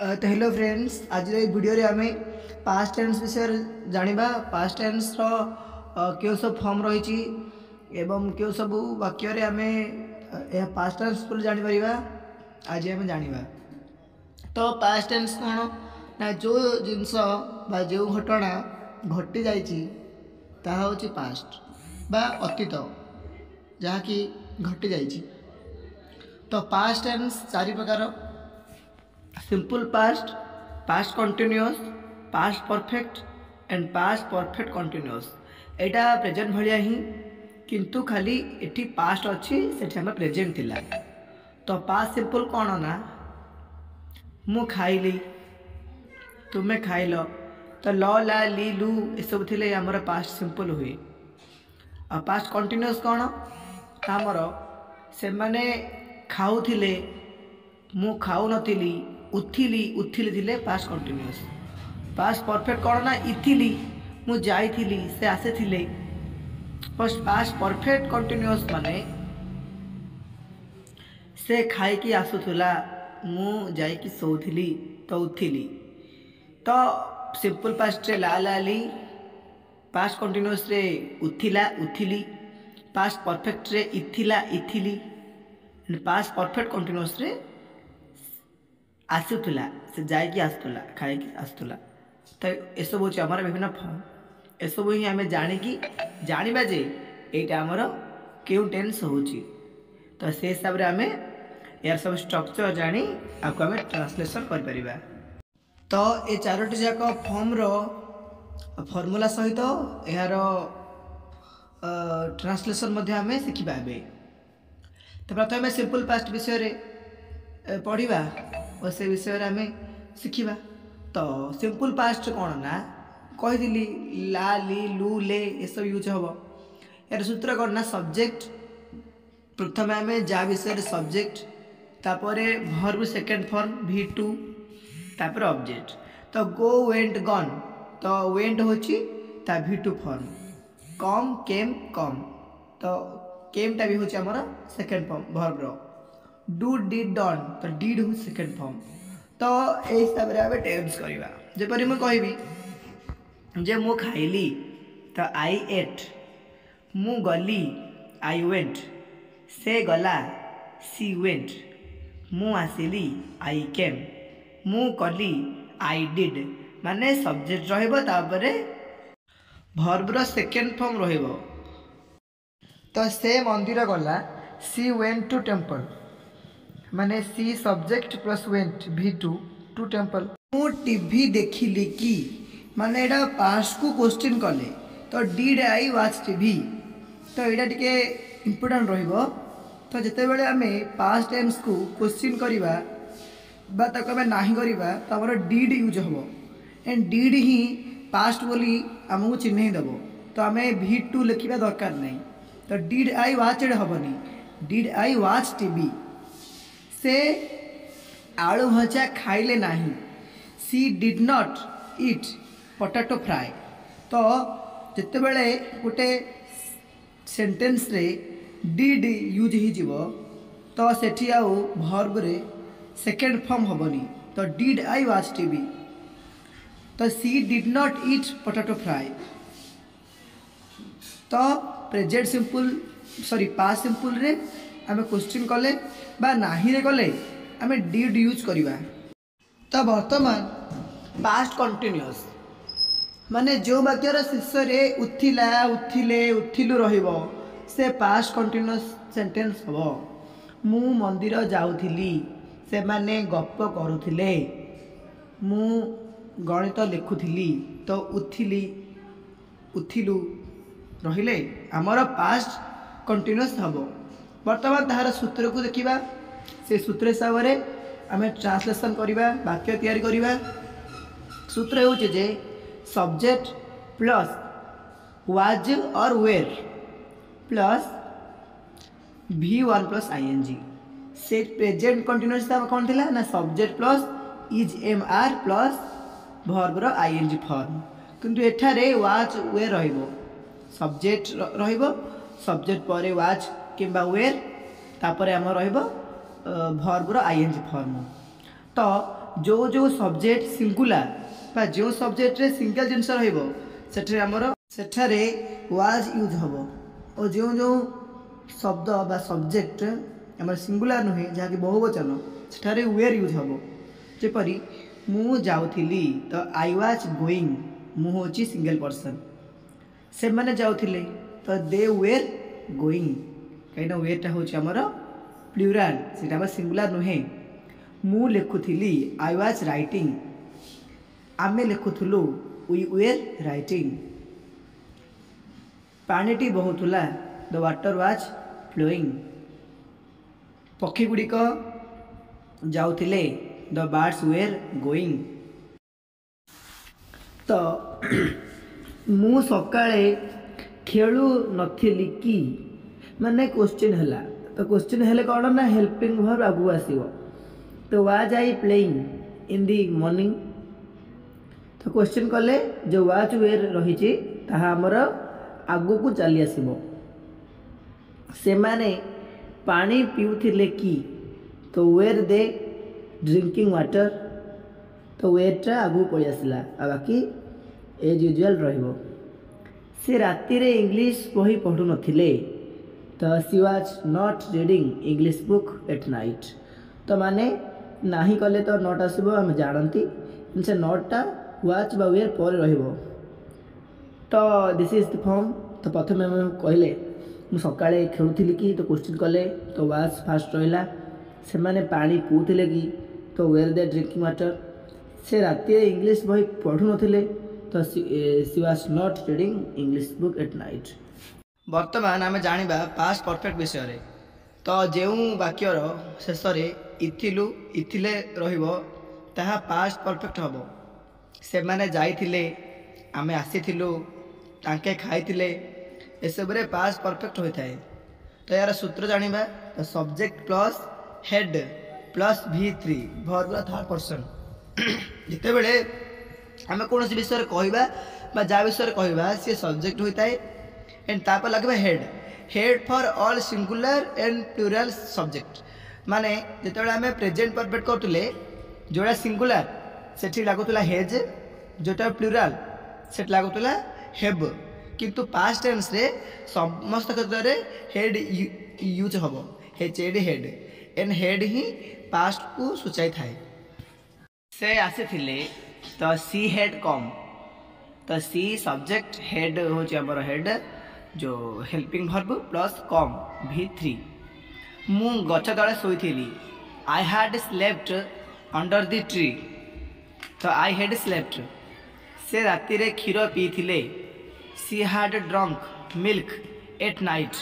तो hello friends, आज video रे आमे पास्ट टेंस विषय जानिबा। पास्ट टेंस रो क्यों सब फॉर्म रही एवं क्यों सब वाक्य रे आमे पास्ट टेंस पर जानि परिबा। आज आमे जानिबा तो पास्ट टेंस कौन ना जो जिनस बा जो घटना घटी जाइछि ताहा होछि पास्ट बा अतीत जहा कि घटी जाइछि। तो पास्ट टेंस चारि प्रकार: simple past, past continuous, past perfect and past perfect continuous. Etah present भलिया ही किंतु खाली एठी पास्ट अच्छी सेठी हम प्रेजेंट थिला। तो पास्ट सिंपल कौन ना मु खाइली, तुमे खाइल, तो ल ला ली लू ये सब थिले हमर पास्ट सिंपल हुए। आ पास्ट कंटिन्यूअस कौन हमर से माने खाउथिले, मु खाऊ नथिली, उठिली, उठिली थिले पास्ट कंटिन्यूअस। पास्ट परफेक्ट कौन ना इथिली, मु जाइथिली, से आसे थिले। पास्ट परफेक्ट कंटिन्यूअस माने से खाई की आसुथुला, मु जाई की सोथिली तो उठिली। तो सिंपल पास्ट रे ला ला ली, पास्ट कंटिन्यूअस रे उठिला उठिली, पास्ट परफेक्ट रे इथिला इथिली, पास्ट परफेक्ट कंटिन्यूअस रे आसुला से जाइकी आसुला, खाई आसुला। तो ये सब हूँ आम विभिन्न फॉर्म। ये सब ही आम जाणिकी जाना जे यहाँ आमर क्यों टेंस हो। तो से हिसाब से आम यार सब स्ट्रक्चर जानी आपको आम ट्रांसलेसन कर। तो ये चारोटी जाक फॉर्म रो फॉर्मूला सहित यार ट्रांसलेसन आम शिखा। तो प्रथम सिंपल पास्ट विषय पढ़ा और से विषय आम शिखा। तो सिंपल पास्ट कौन ना कही ला ली लू ले ये सब यूज हम। यार सूत्र कौन ना सब्जेक्ट प्रथम आम जा विषय सब्जेक्ट, तापर भर्ब सेकेंड फॉर्म V2, तापर ऑब्जेक्ट। तो गो वेंट गन, तो वेंट होची ता V2 फॉर्म, कम केम कम, तो केम टा भी होची हमर सेकेंड फॉर्म भर्ब रो। डू डिड डन, तो डिड हो सेकेंड फॉर्म। तो ए हिसाब रे आबे टेंस करबा। जेपरि म कहबी जे मु खाइली तो आई एट, मु गली आई वेंट, से गला सी वेंट, मु आसिली आई केम, मु कली आई डिड। माने सब्जेक्ट रहइबो तापरे भर्ब रो सेकेंड फॉर्म रहइबो। तो से मंदिर गला, सी वेंट टू टेम्पल, माने she subject plus went V2 to temple. मु टीवी देखिली कि, माने एटा पास्ट को क्वेश्चन कले, तो डिड आई वाच टीवी। तो यहाँ टिके इम्पोर्टेंट रहिबो। तो जिते बेले आमे पास्ट टेंस को क्वेश्चन करिबा बा ताको आमे नाही करिबा तो हमर डिड यूज हबो। एंड डिड ही पास्ट बोली हमको चिन्ह देबो। तो आमे V2 लिखिबा दरकार नहीं। तो डिड आई वाच हबनी, डिड आई वाच टीवी। से आलू भजा खाइले नाही, she did not eat potato fry. तो जिते बेले गोटे सेंटेंस रे डिड यूज ही जीवो तो सेठी आउ भर्ब रे सेकेंड फॉर्म हबनी। तो डिड आई वाच टीवी, तो she did not eat potato fry. तो present simple sorry past simple रे आमे क्वेश्चन कले बा नाही रे कले आमे डिड यूज करिबा। तो वर्तमान पास्ट कंटिन्यूअस माने जो वाक्यर शीर्ष रे उठिला उठिले उठिलु रहिबो से पास्ट कंटिन्यूअस सेंटेंस हबो। मु मंदिर जाउथिली, से माने गप करूथिले, मु गणित लिखुथिली, तो उठिली उठिलु रहिले हमर पास्ट कंटिन्यूअस हबो। वर्तमान ताहार सूत्र को देखिबा। से सूत्र हिसाब से आम ट्रांसलेसन करवा, वाक्य तैयारी करवा। सूत्र हो जे सब्जेक्ट प्लस वाज और were plus V1 plus ING। से प्रेजेंट कंटिन्यूअस कौन थिला ना subject plus is MR plus verb रो ING फॉर्म। किंतु एठारे वाज वेर रहिबो, सब्जेक्ट रहिबो, सब्जेक्ट पर वाज किंबा वेर, तापर आम रहिबो भर्ब रो ING फॉर्म। तो जो जो सब्जेक्ट सिंगुलर बा जो सब्जेक्ट रे सिंगल जिनस रहिबो सेठरे हमर सेठारे वाज यूज हबो और जो जो शब्द बा सब्जेक्ट हमर सिंगुलर नुहे जहा कि बहुवचन सेठारे वेयर यूज हबो जेपरी मु जाउथिली तो आई वाज गोइंग मु होची सिंगल पर्सन से माने जाउथिले तो दे वेयर गोइंग कहीं वेयरटा होची हमर प्लूराल सेटा हमर सिंगुलर नुहे मु लिखुथिली आई वाज राइटिंग आमे लिखुथुलु वी वेयर राइटिंग पानीटी बहुथुला द वाटर वाज फ्लोइंग पक्षी गुड़िक जाउथिले द बर्ड्स वेयर गोइंग तो मु सकाळे खेलु नथिली कि माने क्वेश्चन हला तो क्वेश्चन हेले कौन ना हेल्पिंग वर्ब आगु आसीबो तो was I playing in the morning तो क्वेश्चन कले जो वाज वेयर रही ताहा हमर आगु को चली आसीबो से माने पानी पिउथिले कि तो वेयर दे ड्रिंकिंग वाटर तो वेयरटा आगु पड़ी आसला आ बाकी एज यूजुअल रहिबो से राति रे इंग्लिश बही पढ़ु नथिले तो she was not reading English book at night तो माने नाही कले तो नॉट आसबो हम जानती से नॉटटा वाच बा वेयर पर रहिबो तो दिस इज द फॉर्म तो प्रथम हम कहले मु सकाळे खेलुथिली कि तो क्वेश्चन कले तो वाज फास्ट रहिला से माने पानी पिउथिले कि तो वेयर दे ड्रिंकिंग वाटर से राति इंग्लिश बही पढ़ु नथिले तो she was not reading English book at night वर्तमान आम जाना पास्ट परफेक्ट विषय रे तो जो वाक्यर शेष इथिलु इथिले रहिबो ताहा पास्ट परफेक्ट हबो से माने जाइथिले आमे आसीथिलु तांके खाइथिले ए सब रे पास्ट परफेक्ट होता है तो यार सूत्र जानिबा तो subject plus had plus V3 verb third person जिते बेले आमे कौन विषय कहवा बा जा विषय कहवा सी सब्जेक्ट होता है एंड तापर लगे had had for all singular and plural subject माने जिते आम प्रेजेंट परफेक्ट करतुले जोड़ा सिंगुलर सेठी लागुला हेज जोटा प्लूरल से लागुला हेब किंतु पास्ट टेंस रे समस्त क्षेत्र में हेड यूज हम head and head he past को सूचाई थाए से आसी तो सी हेड कम तो सी सब्जेक्ट हेड हूँ आमर हेड जो हेल्पिंग वर्ब प्लस कम V3 मु गछ तले शोइथिली I had slept under the tree तो आई हैड स्लेप्ट से राति रे क्षीर पीथिले she had drunk milk at night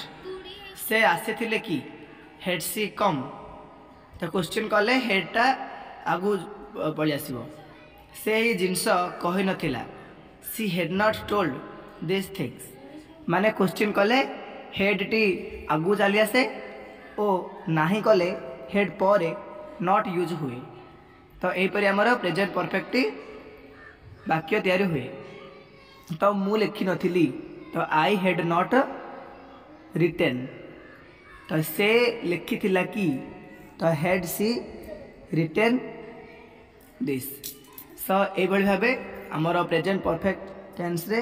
से आसीथिले कि हेड सी कम तो क्वेश्चन कले हेडटा आगु पड़ी आसीबो से ही जिनस कहि नथिला she had not told this things माने क्वेश्चन कले हेड टी आगु चली आसे ओ नाही कले हेड पर नॉट यूज हुए तो यहीपरि आमर प्रेजेंट परफेक्ट वाक्य तैयारी हुए तो मु लिखी नथिली तो आई हेड नॉट रिटेन तो से लिखी थिला कि तो had she written this so एभली भाबे आमर प्रेजेंट परफेक्ट टेंस रे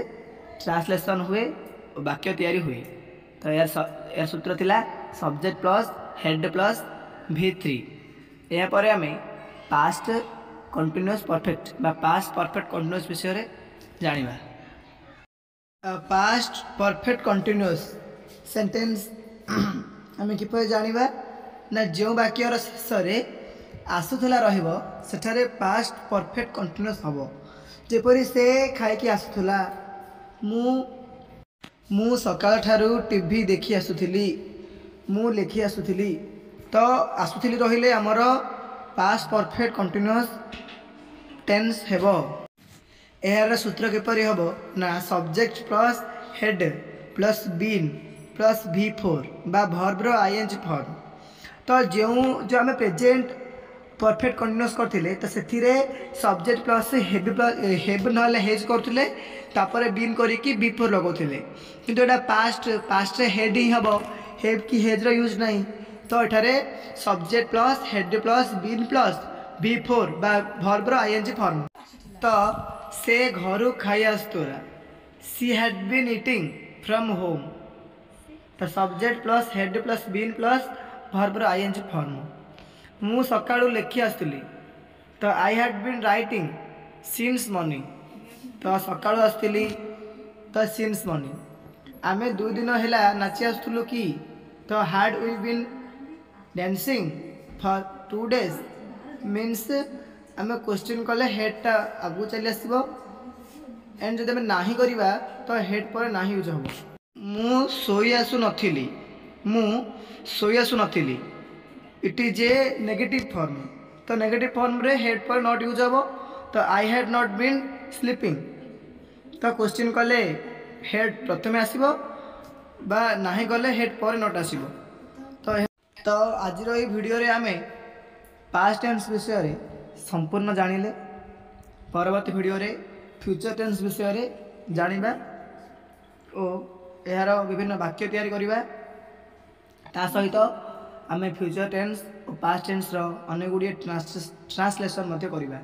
ट्रांसलेशन हुए वाक्य तैयारी हुए तो यार सूत्र थिला subject plus had plus V3 यहाँ पर आम पास्ट कंटिन्यूअस परफेक्ट बा पास्ट परफेक्ट कंटिन्यूअस विषय रे जानिबा पास्ट परफेक्ट कंटिन्यूअस सेंटेंस आम किपर जानिबा ना जो वाक्यर शेष रे आसुथला रहिबो सेठारे पास्ट परफेक्ट कंटिन्यूअस हबो जेपरि से खाइकी आसुथला मु सकाळ ठारू टीवी देखी आसुथिली मु लिखी आसुथिली तो आसुथिली रहिले हमर पास्ट परफेक्ट कंटिन्यूअस टेंस हेबो एहार सूत्र किपरि हबो ना subject plus had plus been plus V4 बा वर्ब रो ING फॉर्म तो जो आम प्रेजेंट परफेक्ट कंटिन्यूअस करथिले तो सेथिरे सब्जेक्ट प्लस हेब नहले हेज करथिले तापर बीन करिकी V4 लगाउथिले किंतु एटा पास्ट रे हेड ही हबो हेब की हेज रो यूज नहीं तो एठारे subject plus had plus been plus before बा भर्बर आईएनजी फॉर्म तो से घर खाई आसुरा she had been eating from home तो subject plus had plus been plus भर्बर आईएनजी फॉर्म मु सकाळू लेखि आसुली तो I had been writing since morning तो सकाळू आसुली तो सिंस मॉर्निंग आमे 2 दिन हैला नाची आसुलु कि तो had we been dancing for 2 days means आम क्वेश्चन कले हेडटा आगु चली आसो एंड जब नाही करिबा तो हेड पर नाही यूज हम मु सोई आसु नथिली it is a negative form तो नेगेटिव फॉर्म रे हेड पर नॉट यूज हम तो I had not been sleeping तो क्वेश्चन कले हेड प्रथम आसीबो बा नाही गले हेड पर नॉट आसीबो तो आज वीडियो रे आमे पास्ट टेंस विषय रे संपूर्ण जानिले परवर्ती वीडियो रे फ्यूचर टेंस विषय रे जानिबा ओ यार विभिन्न वाक्य तैयारी करिबा ता सहित आमे फ्यूचर टेंस और पास्ट टेंस रो अनेक गुडी ट्रांसलेशन मध्य करिबा।